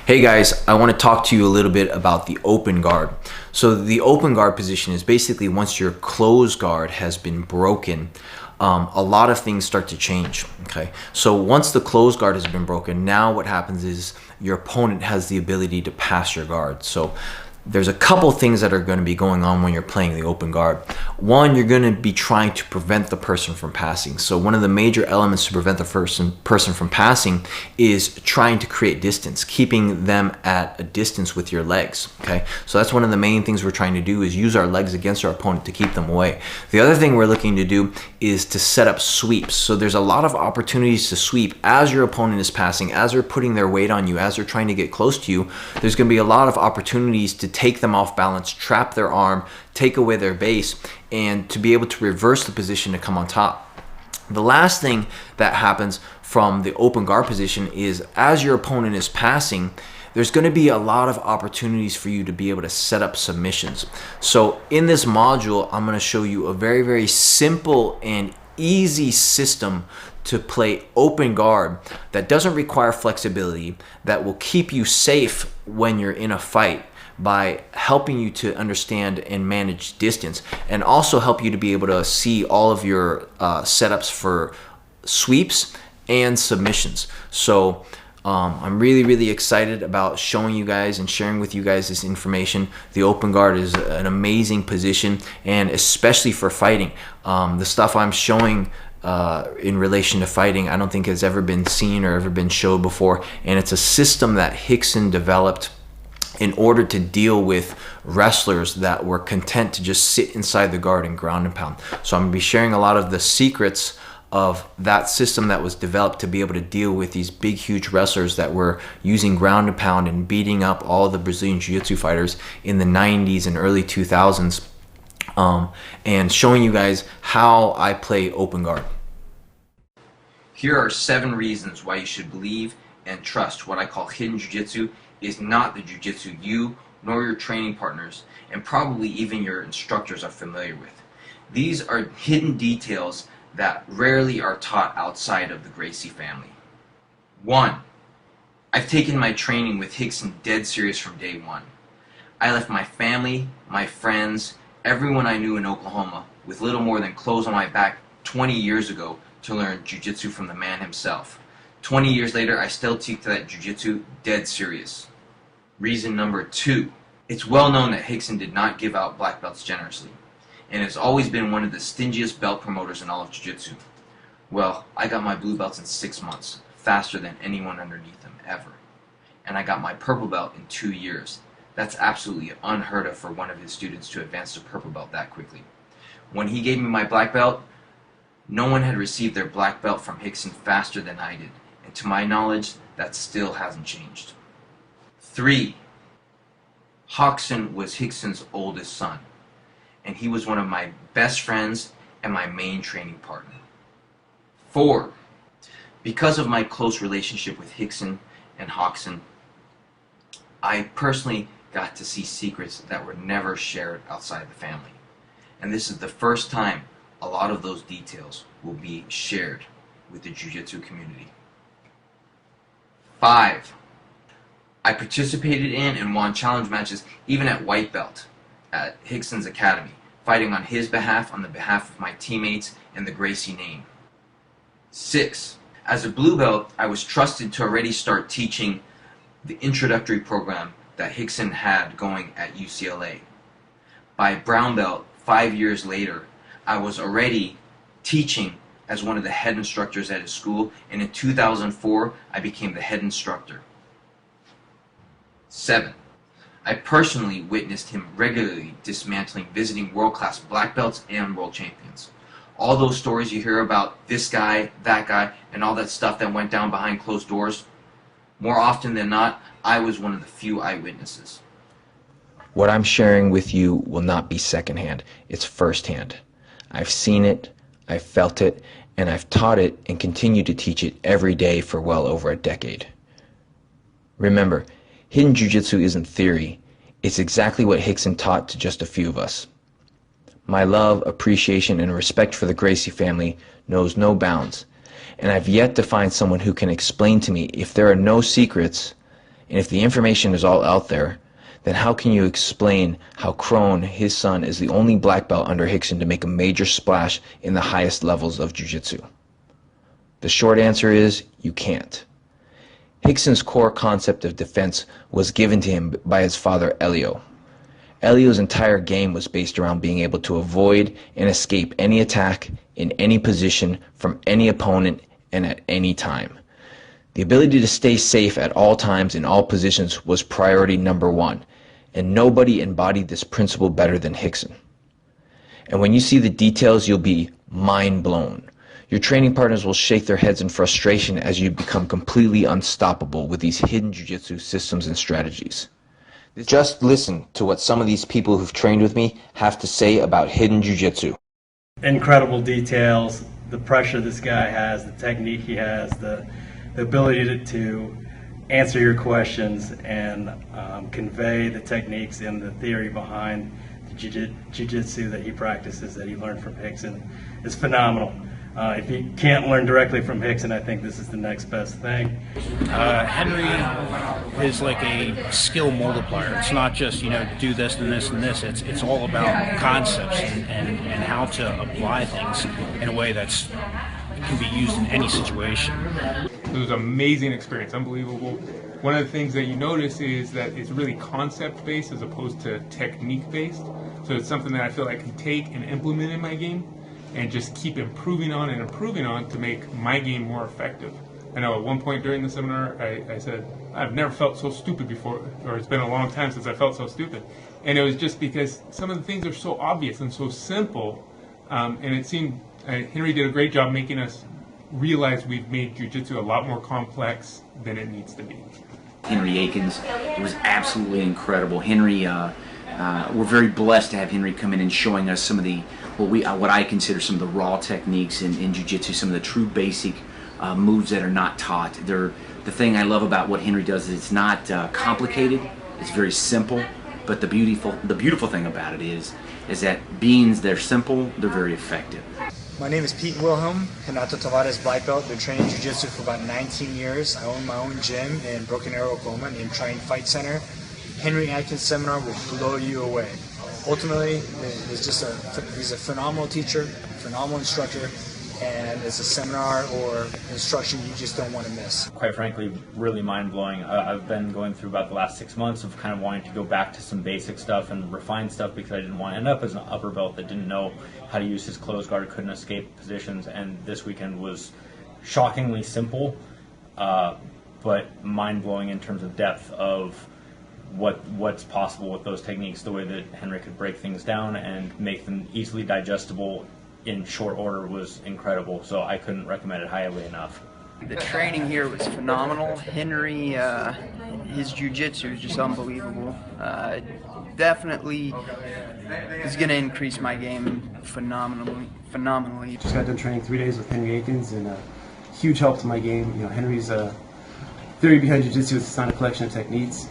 Hey guys, I want to talk to you a little bit about the open guard. So the open guard position is basically once your closed guard has been broken, a lot of things start to change. Okay, so once the closed guard has been broken, now what happens is your opponent has the ability to pass your guard. So there's a couple things that are going to be going on when you're playing the open guard. One, you're going to be trying to prevent the person from passing. So one of the major elements to prevent the person from passing is trying to create distance, keeping them at a distance with your legs. Okay, so that's one of the main things we're trying to do, is use our legs against our opponent to keep them away. The other thing we're looking to do is to set up sweeps. So there's a lot of opportunities to sweep as your opponent is passing, as they're putting their weight on you, as they're trying to get close to you. There's going to be a lot of opportunities to take them off balance, trap their arm, take away their base, and to be able to reverse the position to come on top. The last thing that happens from the open guard position is as your opponent is passing, there's going to be a lot of opportunities for you to be able to set up submissions. So in this module, I'm going to show you a very, very simple and easy system to play open guard that doesn't require flexibility, that will keep you safe when you're in a fight, by helping you to understand and manage distance, and also help you to be able to see all of your setups for sweeps and submissions. So I'm really excited about showing you guys and sharing with you guys this information. The open guard is an amazing position, and especially for fighting. The stuff I'm showing in relation to fighting, I don't think has ever been seen or ever been showed before, and it's a system that Rickson developed in order to deal with wrestlers that were content to just sit inside the guard and ground and pound. So I'm going to be sharing a lot of the secrets of that system that was developed to be able to deal with these big, huge wrestlers that were using ground and pound and beating up all the Brazilian Jiu-Jitsu fighters in the 90s and early 2000s, and showing you guys how I play open guard. Here are 7 reasons why you should believe and trust what I call hidden Jiu-Jitsu is not the Jiu-Jitsu you nor your training partners and probably even your instructors are familiar with. These are hidden details that rarely are taught outside of the Gracie family. 1. I've taken my training with Rickson dead serious from day one. I left my family, my friends, everyone I knew in Oklahoma with little more than clothes on my back 20 years ago to learn Jiu-Jitsu from the man himself. 20 years later, I still teach that Jiu-Jitsu dead serious. Reason number 2. It's well known that Rickson did not give out black belts generously, and has always been one of the stingiest belt promoters in all of Jiu-Jitsu. Well, I got my blue belts in 6 months, faster than anyone underneath them ever. And I got my purple belt in 2 years. That's absolutely unheard of for one of his students to advance to purple belt that quickly. When he gave me my black belt, no one had received their black belt from Rickson faster than I did. And to my knowledge, that still hasn't changed. 3. Rickson was Rickson's oldest son, and he was one of my best friends and my main training partner. 4. Because of my close relationship with Rickson and Rickson, I personally got to see secrets that were never shared outside the family. And this is the first time a lot of those details will be shared with the Jiu-Jitsu community. 5. I participated in and won challenge matches even at white belt at Rickson's academy, fighting on his behalf, on the behalf of my teammates and the Gracie name. 6. As a blue belt, I was trusted to already start teaching the introductory program that Rickson had going at UCLA. By brown belt, 5 years later, I was already teaching as one of the head instructors at his school, and in 2004, I became the head instructor. 7. I personally witnessed him regularly dismantling visiting world-class black belts and world champions. All those stories you hear about this guy, that guy, and all that stuff that went down behind closed doors, more often than not, I was one of the few eyewitnesses. What I'm sharing with you will not be secondhand, it's firsthand. I've seen it, I've felt it, and I've taught it and continue to teach it every day for well over a decade. Remember, hidden Jiu-Jitsu isn't theory, it's exactly what Rickson taught to just a few of us. My love, appreciation, and respect for the Gracie family knows no bounds, and I've yet to find someone who can explain to me if there are no secrets And if the information is all out there, then how can you explain how Crone, his son, is the only black belt under Rickson to make a major splash in the highest levels of Jiu-Jitsu? The short answer is, you can't. Rickson's core concept of defense was given to him by his father, Elio. Elio's entire game was based around being able to avoid and escape any attack in any position from any opponent and at any time. The ability to stay safe at all times in all positions was priority number one, and nobody embodied this principle better than Rickson. And when you see the details, you'll be mind blown. Your training partners will shake their heads in frustration as you become completely unstoppable with these hidden jiu-jitsu systems and strategies. Just listen to what some of these people who've trained with me have to say about hidden jiu-jitsu. Incredible details, the pressure this guy has, the technique he has, the ability to answer your questions and convey the techniques and the theory behind the jiu-jitsu that he practices, that he learned from Rickson, is phenomenal. If you can't learn directly from Rickson, I think this is the next best thing. Henry is like a skill multiplier. It's not just, do this and this and this. It's all about concepts and how to apply things in a way that's can be used in any situation. It was an amazing experience, unbelievable. One of the things that you notice is that it's really concept-based as opposed to technique-based. So it's something that I feel I can take and implement in my game and just keep improving on and improving on to make my game more effective. I know at one point during the seminar, I said, I've never felt so stupid before, or it's been a long time since I felt so stupid. And it was just because some of the things are so obvious and so simple, and it seemed Henry did a great job making us realize we've made jiu-jitsu a lot more complex than it needs to be. Henry Akins was absolutely incredible. Henry, we're very blessed to have Henry come in and showing us some of the what I consider some of the raw techniques in jiu-jitsu, some of the true basic moves that are not taught. The thing I love about what Henry does is it's not complicated. It's very simple. But the beautiful thing about it is that they're simple, they're very effective. My name is Pete Wilhelm, Renato Tavares black belt. Been training jiu-jitsu for about 19 years. I own my own gym in Broken Arrow, Oklahoma, named Try and Fight Center. Henry Akins seminar will blow you away. Ultimately, he's a phenomenal teacher, phenomenal instructor, and it's a seminar or instruction you just don't want to miss. Quite frankly, really mind-blowing. I've been going through about the last 6 months of kind of wanting to go back to some basic stuff and refine stuff because I didn't want to end up as an upper belt that didn't know how to use his closed guard, couldn't escape positions, and this weekend was shockingly simple, but mind-blowing in terms of depth of what's possible with those techniques, the way that Henry could break things down and make them easily digestible in short order was incredible, so I couldn't recommend it highly enough. The training here was phenomenal. Henry, his jiu-jitsu is just unbelievable. Definitely is going to increase my game phenomenally. Just got done training 3 days with Henry Akins, and huge help to my game. Henry's theory behind jiu-jitsu is it's not a collection of techniques.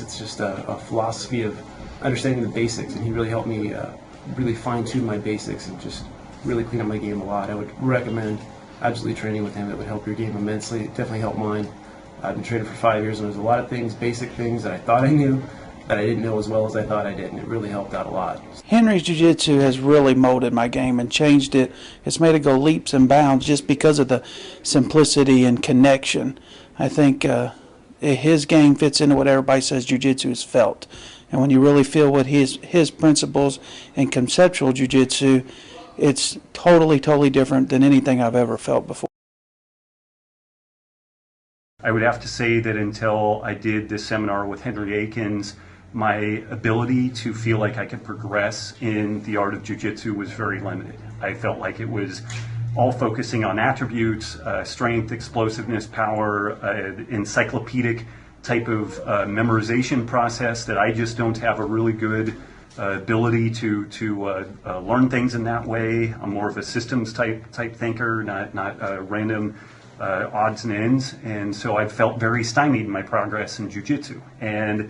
It's just a philosophy of understanding the basics, and he really helped me really fine-tune my basics and just really clean up my game a lot. I would recommend absolutely training with him. It would help your game immensely. It definitely helped mine. I've been training for 5 years, and there's a lot of things, basic things that I thought I knew that I didn't know as well as I thought I did, and it really helped out a lot. Henry's jiu-jitsu has really molded my game and changed it. It's made it go leaps and bounds just because of the simplicity and connection. I think his game fits into what everybody says jiu-jitsu is felt. And when you really feel what his principles and conceptual jiu-jitsu, it's totally different than anything I've ever felt before. I would have to say that until I did this seminar with Henry Akins, my ability to feel like I could progress in the art of jiu-jitsu was very limited. I felt like it was all focusing on attributes, strength, explosiveness, power, encyclopedic type of memorization process that I just don't have a really good ability to learn things in that way. I'm more of a systems type thinker, not random odds and ends, and so I felt very stymied in my progress in jiu-jitsu. And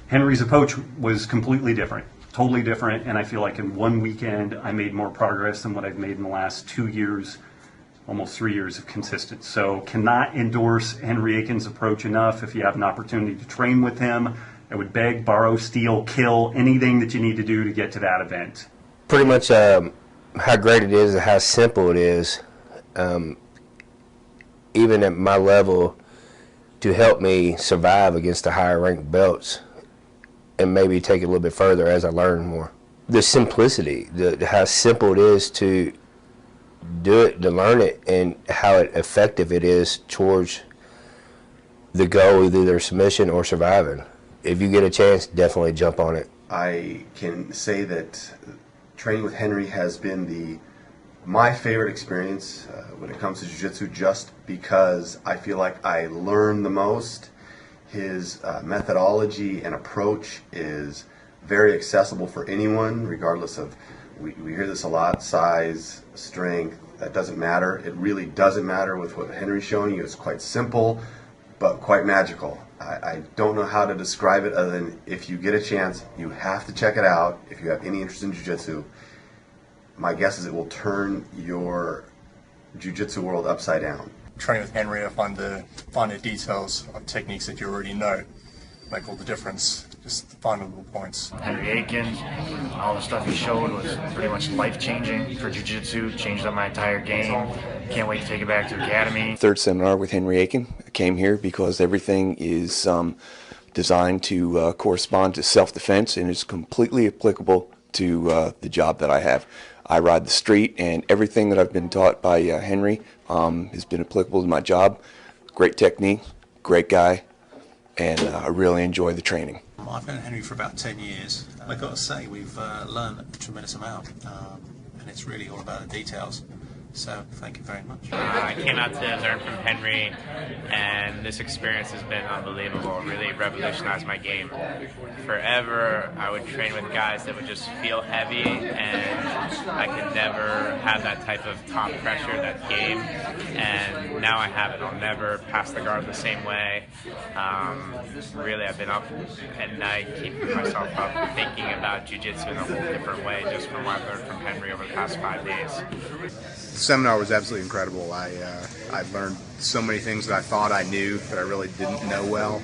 Henry's approach was completely different, totally different, and I feel like in one weekend I made more progress than what I've made in the last 2 years almost 3 years of consistent. So cannot endorse Henry Akins' approach enough. If you have an opportunity to train with him, I would beg, borrow, steal, kill, anything that you need to do to get to that event. Pretty much how great it is and how simple it is, even at my level, to help me survive against the higher ranked belts and maybe take it a little bit further as I learn more. The simplicity, how simple it is to do it, to learn it, and how effective it is towards the goal of either submission or surviving. If you get a chance, definitely jump on it. I can say that training with Henry has been my favorite experience when it comes to jiu-jitsu, just because I feel like I learn the most. His methodology and approach is very accessible for anyone, regardless of, we hear this a lot, size, strength, that doesn't matter. It really doesn't matter with what Henry's showing you. It's quite simple, but quite magical. I don't know how to describe it other than, if you get a chance, you have to check it out. If you have any interest in jiu-jitsu, my guess is it will turn your jiu-jitsu world upside down. Training with Henry, I find the finer details of techniques that you already know make all the difference. Just the finer little points. Henry Akins, all the stuff he showed was pretty much life-changing for jiu-jitsu, changed up my entire game. Can't wait to take it back to Academy. Third seminar with Henry Akins. I came here because everything is designed to correspond to self-defense and is completely applicable to the job that I have. I ride the street, and everything that I've been taught by Henry has been applicable to my job. Great technique, great guy, and I really enjoy the training. I've known Henry for about 10 years. I've got to say, we've learned a tremendous amount, and it's really all about the details. So, thank you very much. I came out to learn from Henry, and this experience has been unbelievable. It really revolutionized my game. Forever, I would train with guys that would just feel heavy, and I could never have that type of top pressure, that game. And now I have it. I'll never pass the guard the same way. Really, I've been up at night, keeping myself up, thinking about jiu-jitsu in a whole different way, just from what I've learned from Henry over the past 5 days. The seminar was absolutely incredible. I learned so many things that I thought I knew, but I really didn't know well.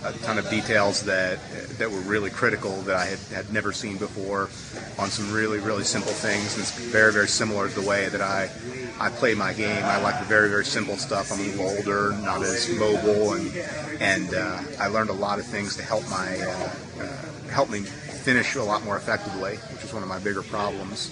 A ton of details that were really critical that I had never seen before on some really, really simple things. And it's very, very similar to the way that I play my game. I like the very, very simple stuff. I'm a little older, not as mobile, and I learned a lot of things to help me finish a lot more effectively, which is one of my bigger problems.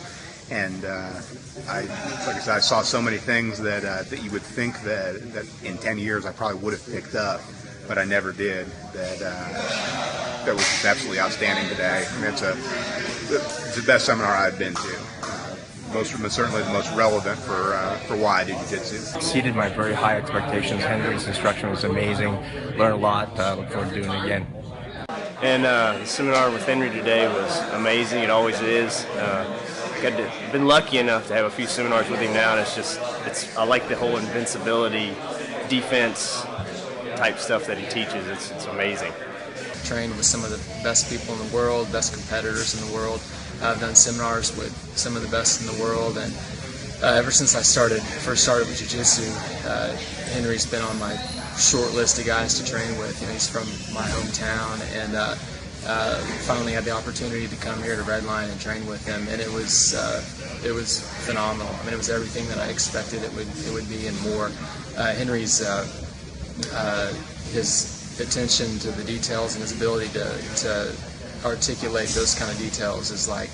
And like I said, I saw so many things that you would think that in 10 years I probably would have picked up, but I never did. That was just absolutely outstanding today. I mean, it's the best seminar I've been to. Certainly the most relevant for why I do jiu-jitsu. Exceeded my very high expectations. Henry's instruction was amazing. Learned a lot. Look forward to doing it again. And the seminar with Henry today was amazing. It always is. Been lucky enough to have a few seminars with him now, and I like the whole invincibility, defense type stuff that he teaches. It's amazing. Trained with some of the best people in the world, best competitors in the world. I've done seminars with some of the best in the world, and ever since I first started with jiu-jitsu, Henry's been on my short list of guys to train with. You know, he's from my hometown, and finally had the opportunity to come here to Redline and train with him, and it was phenomenal. I mean, it was everything that I expected it would be and more. Henry's his attention to the details and his ability to articulate those kind of details is like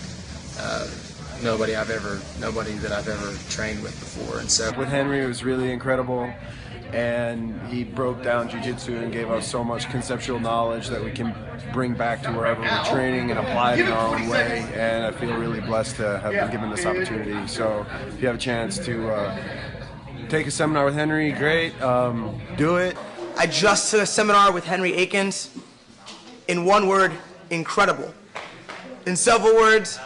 nobody that I've ever trained with before. And so with Henry, it was really incredible. And he broke down jiu-jitsu and gave us so much conceptual knowledge that we can bring back to wherever we're training and apply it in our own way. And I feel really blessed to have been given this opportunity. So if you have a chance to take a seminar with Henry, great. Do it. I just took a seminar with Henry Akins. In one word, incredible. In several words,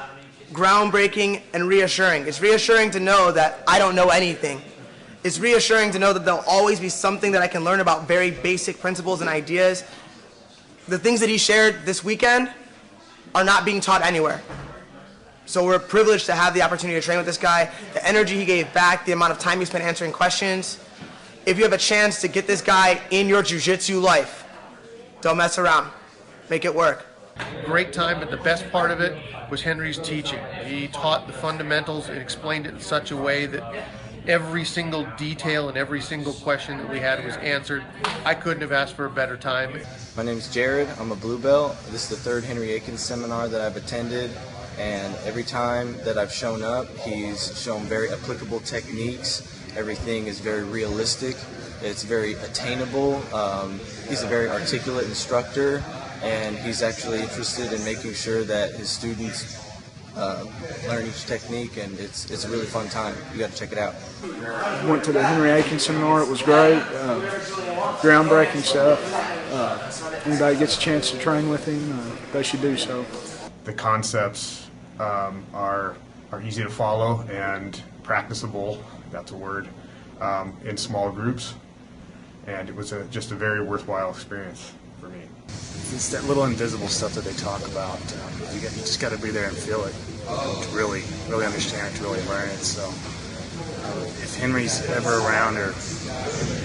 groundbreaking and reassuring. It's reassuring to know that I don't know anything. It's reassuring to know that there'll always be something that I can learn about very basic principles and ideas. The things that he shared this weekend are not being taught anywhere. So we're privileged to have the opportunity to train with this guy. The energy he gave back, the amount of time he spent answering questions. If you have a chance to get this guy in your jiu-jitsu life, don't mess around. Make it work. Great time, but the best part of it was Henry's teaching. He taught the fundamentals and explained it in such a way that every single detail and every single question that we had was answered. I couldn't have asked for a better time. My name's Jared. I'm a blue belt. This is the third Henry Akins seminar that I've attended, and every time that I've shown up, he's shown very applicable techniques. Everything is very realistic. It's very attainable. He's a very articulate instructor, and he's actually interested in making sure that his students learn each technique, and it's a really fun time. You got to check it out. Went to the Henry Akins seminar. It was great. Groundbreaking stuff. Anybody gets a chance to train with him, they should do so. The concepts are easy to follow and practicable, that's a word, in small groups, and it was just a very worthwhile experience for me. It's that little invisible stuff that they talk about. You just got to be there and feel it to really understand it, to really learn it. So if Henry's ever around or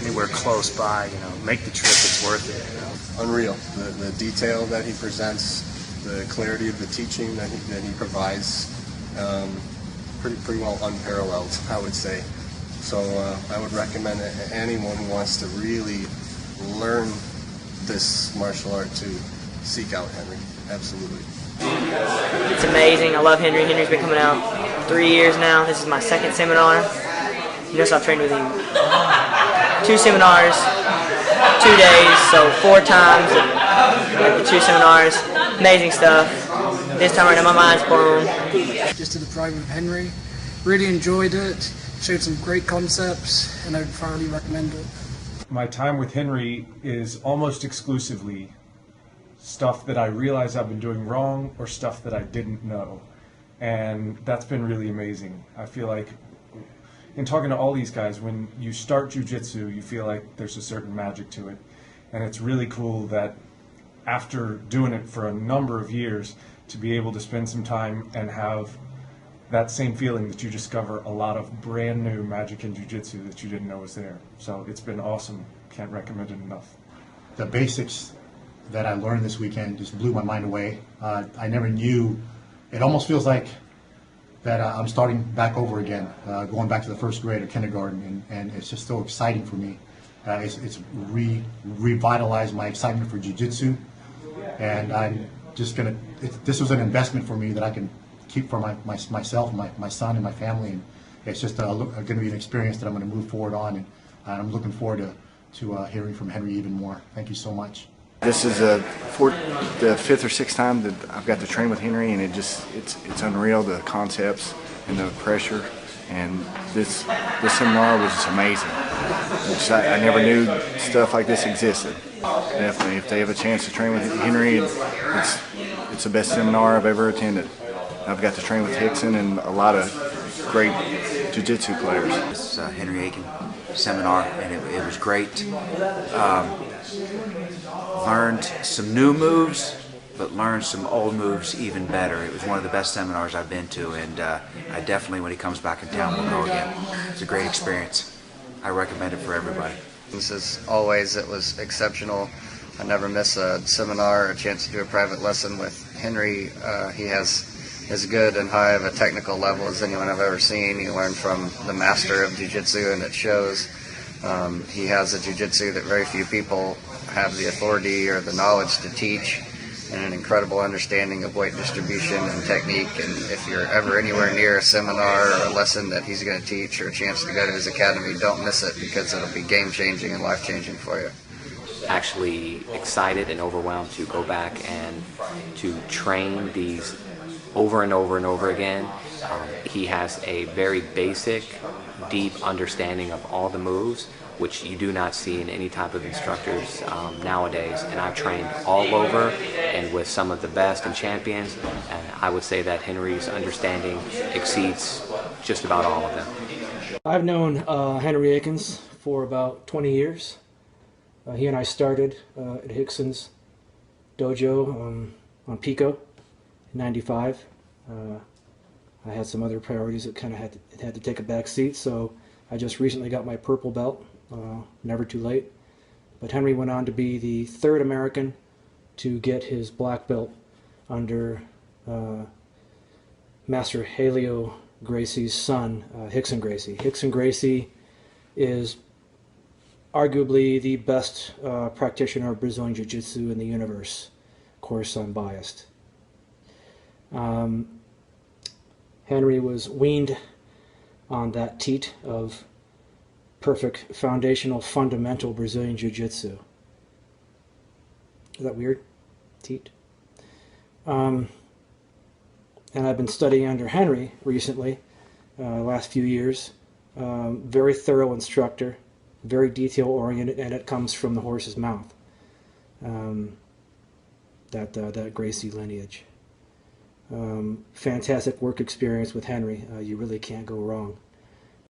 anywhere close by, make the trip. It's worth it. Unreal. The detail that he presents, the clarity of the teaching that he provides, pretty well unparalleled, I would say. So I would recommend anyone who wants to really learn this martial art to seek out Henry. Absolutely. It's amazing. I love Henry. Henry's been coming out 3 years now. This is my second seminar. You notice I've trained with him 2 seminars, 2 days, so 4 times at the 2 seminars. Amazing stuff. This time right now my mind's blown. Just did the private with Henry. Really enjoyed it. Showed some great concepts, and I would thoroughly recommend it. My time with Henry is almost exclusively stuff that I realize I've been doing wrong or stuff that I didn't know. And that's been really amazing. I feel like in talking to all these guys, when you start jiu-jitsu, you feel like there's a certain magic to it. And it's really cool that after doing it for a number of years, to be able to spend some time and have that same feeling that you discover a lot of brand new magic in jiu-jitsu that you didn't know was there. So it's been awesome. Can't recommend it enough. The basics that I learned this weekend just blew my mind away. I never knew. It almost feels like that I'm starting back over again, going back to the first grade or kindergarten, and it's just so exciting for me. It's revitalized my excitement for jiu-jitsu, and I'm just gonna. This was an investment for me that I can keep for myself, my son, and my family, and it's just going to be an experience that I'm going to move forward on, and I'm looking forward to hearing from Henry even more. Thank you so much. This is the 5th or 6th time that I've got to train with Henry, and it's unreal, the concepts and the pressure, and this seminar was just amazing. I never knew stuff like this existed. Definitely, if they have a chance to train with Henry, it's the best seminar I've ever attended. I've got to train with Rickson and a lot of great jiu-jitsu players. This is Henry Akins seminar, and it was great. Learned some new moves, but learned some old moves even better. It was one of the best seminars I've been to, and I definitely, when he comes back in town, will go again. It's a great experience. I recommend it for everybody. As always, it was exceptional. I never miss a seminar or a chance to do a private lesson with Henry. He has as good and high of a technical level as anyone I've ever seen. You learn from the master of jiu-jitsu, and it shows. He has a jiu-jitsu that very few people have the authority or the knowledge to teach, and an incredible understanding of weight distribution and technique. And if you're ever anywhere near a seminar or a lesson that he's going to teach or a chance to go to his academy, don't miss it, because it'll be game-changing and life-changing for you. Actually excited and overwhelmed to go back and to train these over and over and over again. He has a very basic, deep understanding of all the moves, which you do not see in any type of instructors nowadays. And I've trained all over and with some of the best and champions, and I would say that Henry's understanding exceeds just about all of them. I've known Henry Akins for about 20 years. He and I started at Rickson's dojo on Pico in '95. I had some other priorities that kind of had to take a back seat, so I just recently got my purple belt, never too late. But Henry went on to be the third American to get his black belt under Master Helio Gracie's son, Rickson Gracie. Rickson Gracie is arguably the best practitioner of Brazilian Jiu-Jitsu in the universe. Of course, I'm biased. Henry was weaned on that teat of perfect foundational fundamental Brazilian Jiu-Jitsu. Is that weird? Teat. And I've been studying under Henry recently, last few years. Very thorough instructor, very detail-oriented, and it comes from the horse's mouth. That Gracie lineage. Fantastic work experience with Henry. You really can't go wrong.